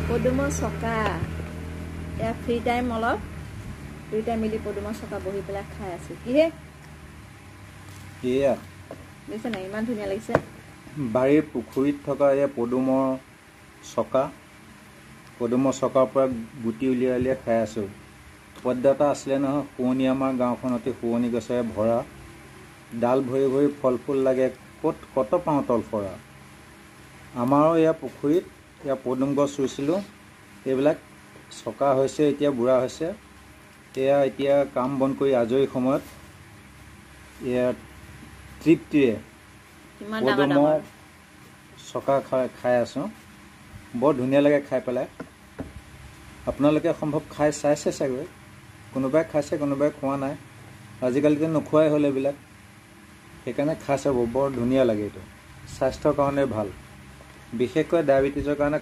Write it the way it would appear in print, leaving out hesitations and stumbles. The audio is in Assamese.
পদুমৰ চকা এয়া ফ্ৰী টাইম অলপ দুইটা মিলি পদুমৰ চকা বহি পেলাই খাই আছো কিহে এয়া দেখিছে নাই ইমান ধুনীয়া লাগিছে বাৰীৰ পুখুৰীত থকা এয়া পদুমৰ চকাৰ পৰা গুটি উলিয়াই উলিয়াই খাই আছো পদ্মা এটা আছিলে নহয় শুৱনি আমাৰ গাঁওখন অতি শুৱনি গছেৰে ভৰা ডাল ভৰি ভৰি ফল ফুল লাগে কত পাওঁ তলফৰা আমাৰো এয়া পুখুৰীত এয়া পদুম গছ ৰুইছিলোঁ এইবিলাক চকা হৈছে এতিয়া বুঢ়া হৈছে এয়া এতিয়া কাম বন কৰি আজৰি সময়ত এয়া তৃপ্তিৰে পদুমৰ চকা খাই আছোঁ বৰ ধুনীয়া লাগে খাই পেলাই আপোনালোকে সম্ভৱ খাই চাইছে চাগৈ কোনোবাই খাইছে কোনোবাই খোৱা নাই আজিকালিতো নোখোৱাই হ'ল এইবিলাক সেইকাৰণে খাই চাব বৰ ধুনীয়া লাগে এইটো স্বাস্থ্যৰ কাৰণে ভাল বিশেষকৈ ডায়েবেটিছৰ কাৰণে